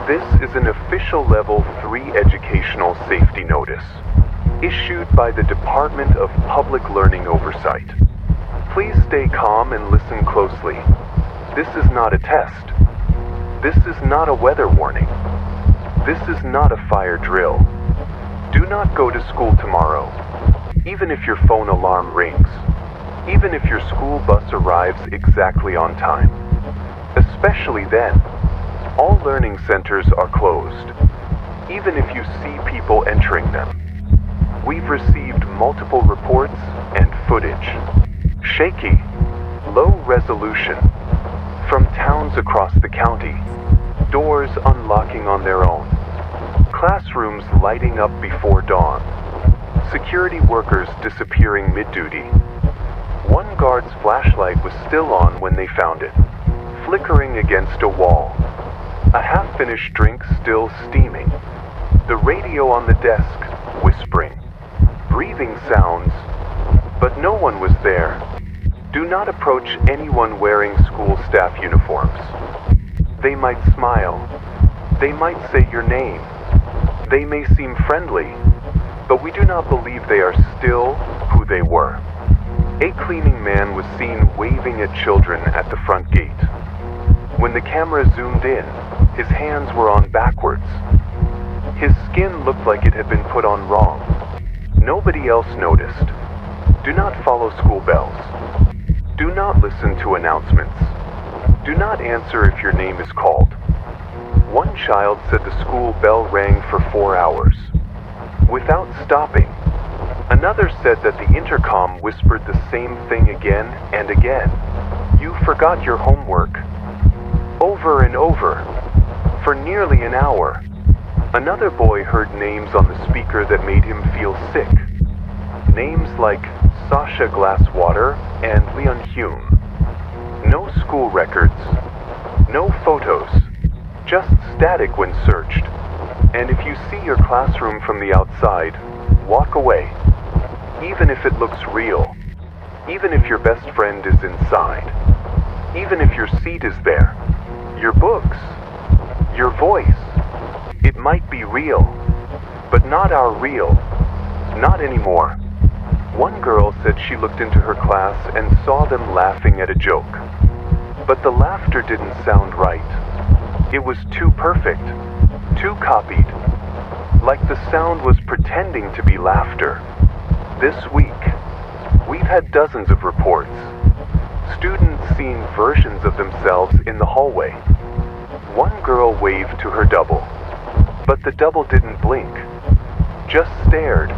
This is an official Level 3 educational safety notice, issued by the Department of Public Learning Oversight. Please stay calm and listen closely. This is not a test. This is not a weather warning. This is not a fire drill. Do not go to school tomorrow, even if your phone alarm rings, even if your school bus arrives exactly on time. Especially then, all learning centers are closed, even if you see people entering them. We've received multiple reports and footage, shaky, low resolution, from towns across the county, doors unlocking on their own, classrooms lighting up before dawn, security workers disappearing mid-duty. One guard's flashlight was still on when they found it, flickering against a wall. A half-finished drink still steaming. The radio on the desk whispering. Breathing sounds, but no one was there. Do not approach anyone wearing school staff uniforms. They might smile. They might say your name. They may seem friendly, but we do not believe they are still who they were. A cleaning man was seen waving at children at the front gate. When the camera zoomed in, his hands were on backwards. His skin looked like it had been put on wrong. Nobody else noticed. Do not follow school bells. Do not listen to announcements. Do not answer if your name is called. One child said the school bell rang for 4 hours, without stopping. Another said that the intercom whispered the same thing again and again. You forgot your homework. Over and over, for nearly an hour. Another boy heard names on the speaker that made him feel sick. Names like Sasha Glasswater and Leon Hume. No school records, no photos, just static when searched. And if you see your classroom from the outside, walk away. Even if it looks real. Even if your best friend is inside. Even if your seat is there. Your books. Your voice. It might be real, but not our real. Not anymore. One girl said she looked into her class and saw them laughing at a joke. But the laughter didn't sound right. It was too perfect, too copied. Like the sound was pretending to be laughter. This week, we've had dozens of reports. Students seeing versions of themselves in the hallway. One girl waved to her double, but the double didn't blink, just stared.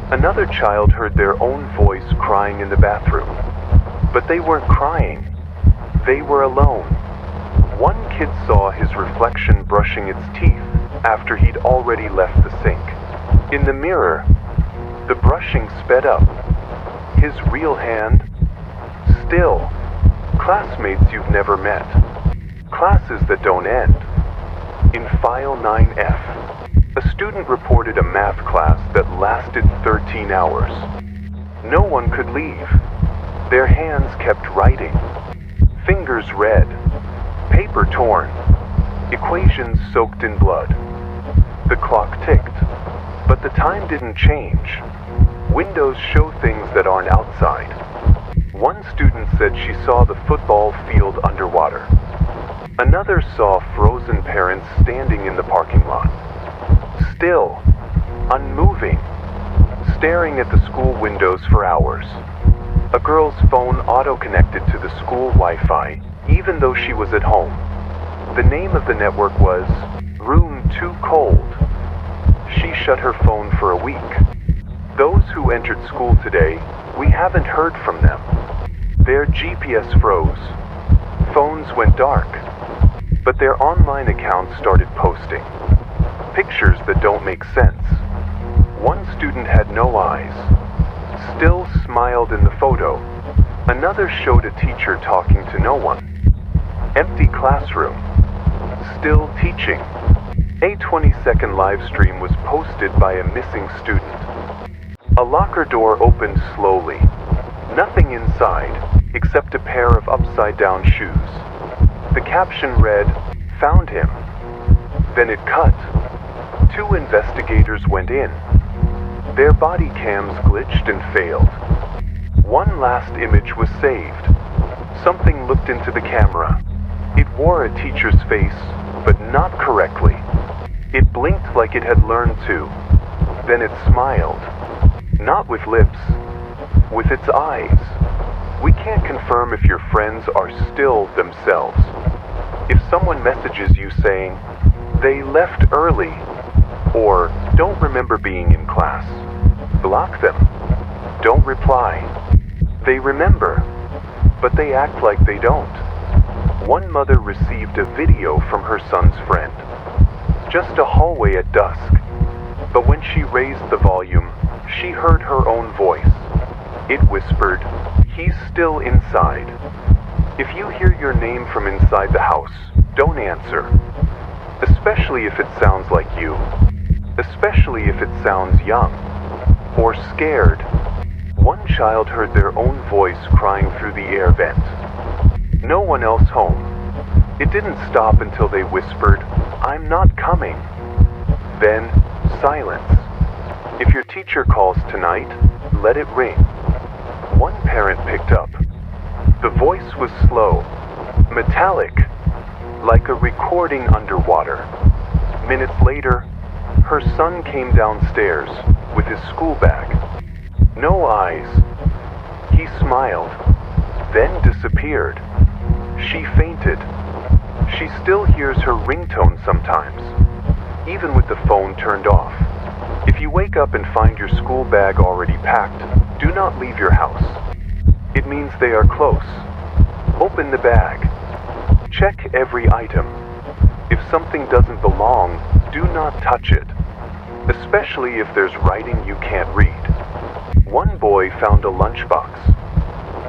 Another child heard their own voice crying in the bathroom, but they weren't crying. They were alone. One kid saw his reflection brushing its teeth after he'd already left the sink. In the mirror, the brushing sped up. His real hand, still. Classmates you've never met. Classes that don't end. In File 9F, a student reported a math class that lasted 13 hours. No one could leave. Their hands kept writing. Fingers red. Paper torn. Equations soaked in blood. The clock ticked, but the time didn't change. Windows show things that aren't outside. One student said she saw the football field underwater. Another saw frozen parents standing in the parking lot. Still, unmoving, staring at the school windows for hours. A girl's phone auto-connected to the school Wi-Fi, even though she was at home. The name of the network was Room Too Cold. She shut her phone for a week. Those who entered school today, we haven't heard from them. Their GPS froze. Phones went dark. But their online accounts started posting. Pictures that don't make sense. One student had no eyes. Still smiled in the photo. Another showed a teacher talking to no one. Empty classroom. Still teaching. A 20-second live stream was posted by a missing student. A locker door opened slowly. Nothing inside, except a pair of upside-down shoes. The caption read, "Found him." Then it cut. Two investigators went in. Their body cams glitched and failed. One last image was saved. Something looked into the camera. It wore a teacher's face, but not correctly. It blinked like it had learned to. Then it smiled. Not with lips, with its eyes. We can't confirm if your friends are still themselves. If someone messages you saying, "They left early," or "Don't remember being in class," block them. Don't reply. They remember, but they act like they don't. One mother received a video from her son's friend. Just a hallway at dusk. But when she raised the volume, she heard her own voice. It whispered, "He's still inside." If you hear your name from inside the house, don't answer. Especially if it sounds like you. Especially if it sounds young. Or scared. One child heard their own voice crying through the air vent. No one else home. It didn't stop until they whispered, "I'm not coming." Then, silence. If your teacher calls tonight, let it ring. One parent picked up. The voice was slow, metallic, like a recording underwater. Minutes later, her son came downstairs with his school bag. No eyes. He smiled, then disappeared. She fainted. She still hears her ringtone sometimes, even with the phone turned off. If you wake up and find your school bag already packed, do not leave your house. It means they are close. Open the bag. Check every item. If something doesn't belong, do not touch it, especially if there's writing you can't read. One boy found a lunchbox.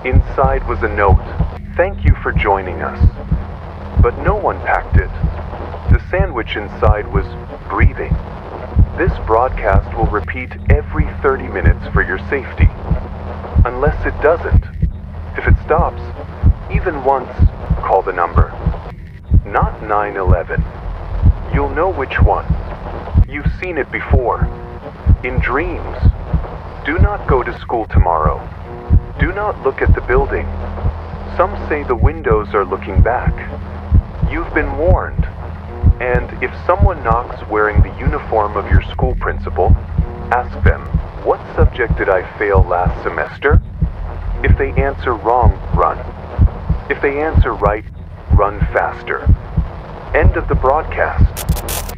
Inside was a note, "Thank you for joining us." But no one packed it. The sandwich inside was breathing. This broadcast will repeat every 30 minutes for your safety. Unless it doesn't. If it stops, even once, call the number. Not 911. You'll know which one. You've seen it before. In dreams. Do not go to school tomorrow. Do not look at the building. Some say the windows are looking back. You've been warned. And if someone knocks wearing the uniform of your school principal, ask them, "What subject did I fail last semester?" If they answer wrong, run. If they answer right, run faster. End of the broadcast.